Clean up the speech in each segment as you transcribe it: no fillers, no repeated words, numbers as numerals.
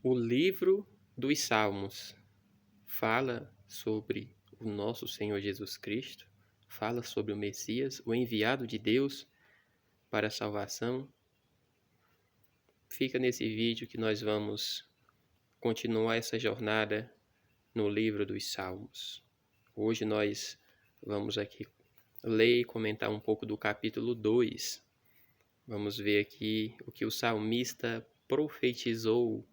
O livro dos Salmos fala sobre o nosso Senhor Jesus Cristo, fala sobre o Messias, o enviado de Deus para a salvação. Fica nesse vídeo que nós vamos continuar essa jornada no livro dos Salmos. Hoje nós vamos aqui ler e comentar um pouco do capítulo 2. Vamos ver aqui o que o salmista profetizou.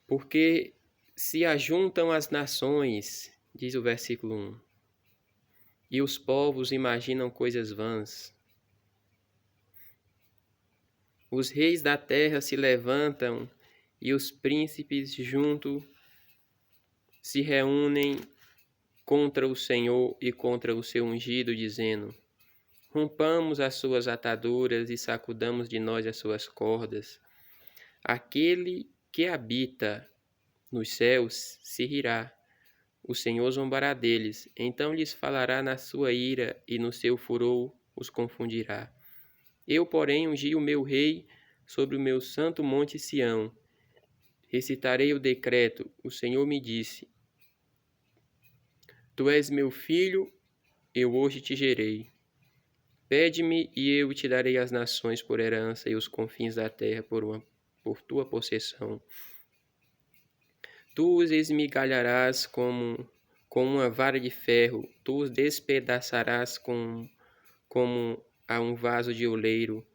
Porque se ajuntam as nações, diz o versículo 1, e os povos imaginam coisas vãs. Os reis da terra se levantam e os príncipes junto se reúnem contra o Senhor e contra o seu ungido, dizendo: rompamos as suas ataduras e sacudamos de nós as suas cordas. Aquele que habita nos céus se rirá, o Senhor zombará deles, então lhes falará na sua ira e no seu furor os confundirá. Eu, porém, ungi o meu rei sobre o meu santo monte Sião. Recitarei o decreto, o Senhor me disse: Tu és meu filho, eu hoje te gerei. Pede-me e eu te darei as nações por herança e os confins da terra por tua possessão. Tu os esmigalharás com uma vara de ferro, tu os despedaçarás como a um vaso de oleiro.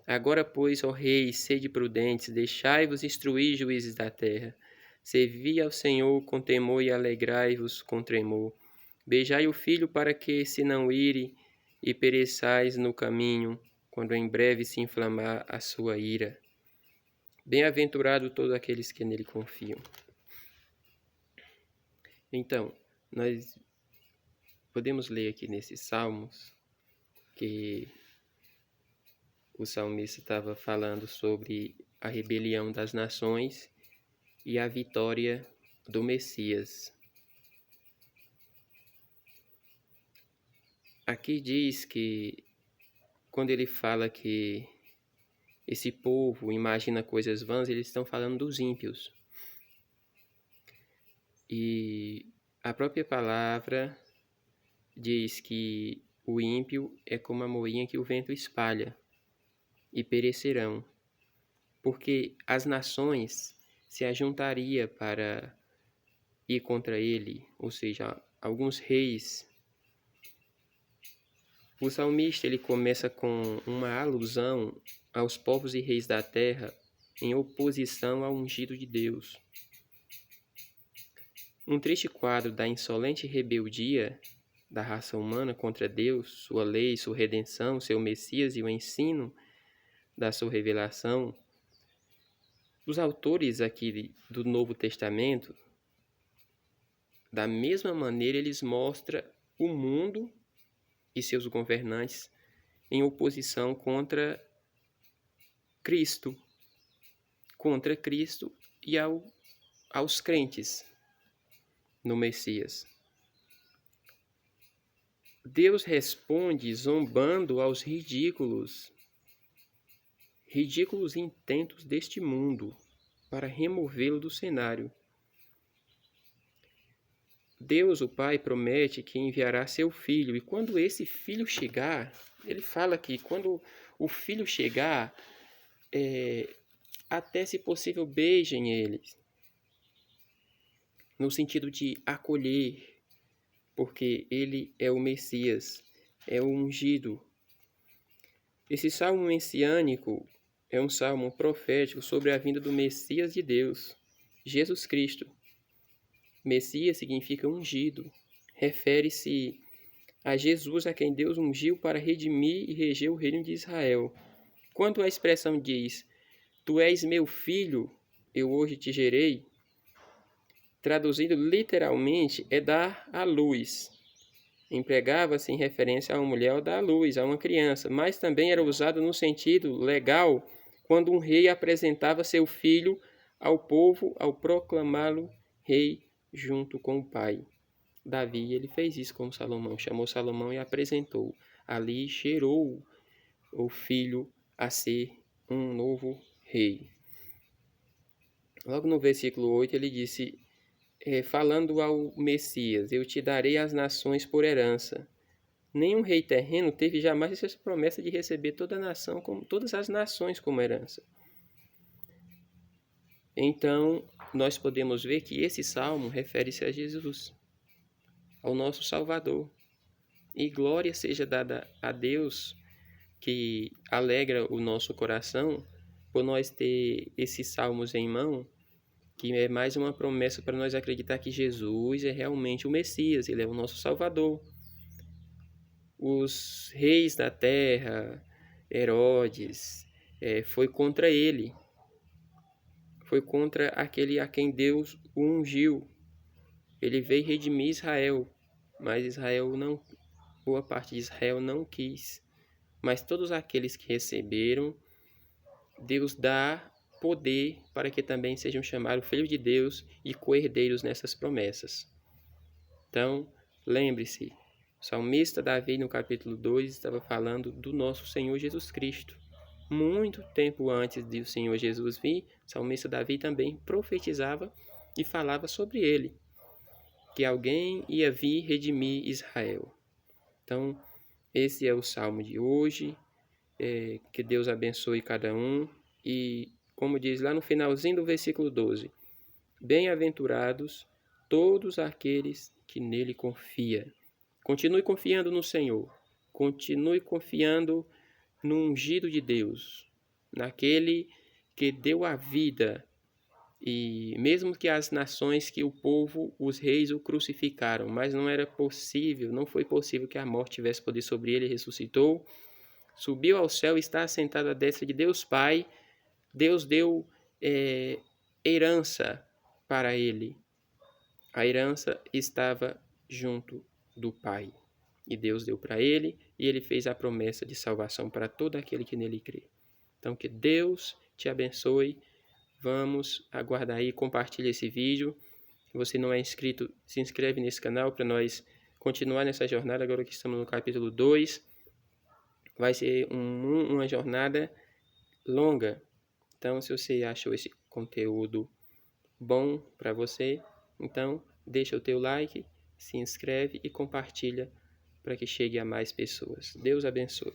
Agora, pois, ó reis, sede prudentes, deixai-vos instruir, juízes da terra. Servi ao Senhor com temor e alegrai-vos com tremor. Beijai o filho para que se não ire e pereçais no caminho, quando em breve se inflamar a sua ira. Bem-aventurado todos aqueles que nele confiam. Então, nós podemos ler aqui nesses salmos que o salmista estava falando sobre a rebelião das nações e a vitória do Messias. Aqui diz que, quando ele fala que esse povo imagina coisas vãs, eles estão falando dos ímpios. E a própria palavra diz que o ímpio é como a moinha que o vento espalha, e perecerão, porque as nações se ajuntariam para ir contra ele, ou seja, alguns reis. O salmista ele começa com uma alusão aos povos e reis da terra em oposição ao ungido de Deus. Um triste quadro da insolente rebeldia da raça humana contra Deus, sua lei, sua redenção, seu Messias e o ensino da sua revelação. Os autores aqui do Novo Testamento, da mesma maneira, eles mostram o mundo e seus governantes em oposição contra Cristo e aos crentes no Messias. Deus responde zombando aos ridículos intentos deste mundo para removê-lo do cenário. Deus, o Pai, promete que enviará seu filho, e quando esse filho chegar, ele fala que quando o filho chegar, até se possível beijem eles, no sentido de acolher, porque ele é o Messias, é o ungido. Esse salmo messiânico é um salmo profético sobre a vinda do Messias de Deus, Jesus Cristo. Messias significa ungido, refere-se a Jesus, a quem Deus ungiu para redimir e reger o reino de Israel. Quando a expressão diz: Tu és meu filho, eu hoje te gerei, traduzido literalmente é dar à luz. Empregava-se em referência a uma mulher ou dar à luz, a uma criança, mas também era usado no sentido legal quando um rei apresentava seu filho ao povo ao proclamá-lo rei junto com o pai. Davi, ele fez isso com Salomão, chamou Salomão e apresentou. Ali cheirou o filho a ser um novo rei. Logo no versículo 8 ele disse, falando ao Messias, eu te darei as nações por herança. Nenhum rei terreno teve jamais essa promessa de receber todas as nações como herança. Então, nós podemos ver que esse salmo refere-se a Jesus, ao nosso Salvador. E glória seja dada a Deus, que alegra o nosso coração, por nós ter esses salmos em mão, que é mais uma promessa para nós acreditar que Jesus é realmente o Messias, ele é o nosso Salvador. Os reis da terra, Herodes, foi contra ele, foi contra aquele a quem Deus o ungiu. Ele veio redimir Israel, mas boa parte de Israel não quis. Mas todos aqueles que receberam, Deus dá poder para que também sejam chamados filhos de Deus e co-herdeiros nessas promessas. Então, lembre-se, o salmista Davi, no capítulo 2, estava falando do nosso Senhor Jesus Cristo. Muito tempo antes de o Senhor Jesus vir, o salmista Davi também profetizava e falava sobre ele, que alguém ia vir redimir Israel. Então, esse é o salmo de hoje. Que Deus abençoe cada um. E, como diz lá no finalzinho do versículo 12, bem-aventurados todos aqueles que nele confiam. Continue confiando no Senhor. Continue confiando no ungido de Deus, naquele que deu a vida. E mesmo que as nações, que o povo, os reis o crucificaram, mas não foi possível que a morte tivesse poder sobre ele, ressuscitou, subiu ao céu e está assentado à destra de Deus Pai. Deus deu herança para ele. A herança estava junto do Pai. E Deus deu para ele, e ele fez a promessa de salvação para todo aquele que nele crê. Então, que Deus te abençoe. Vamos aguardar aí, compartilha esse vídeo. Se você não é inscrito, se inscreve nesse canal para nós continuar nessa jornada. Agora que estamos no capítulo 2, vai ser uma jornada longa. Então, se você achou esse conteúdo bom para você, então deixa o teu like, se inscreve e compartilha para que chegue a mais pessoas. Deus abençoe.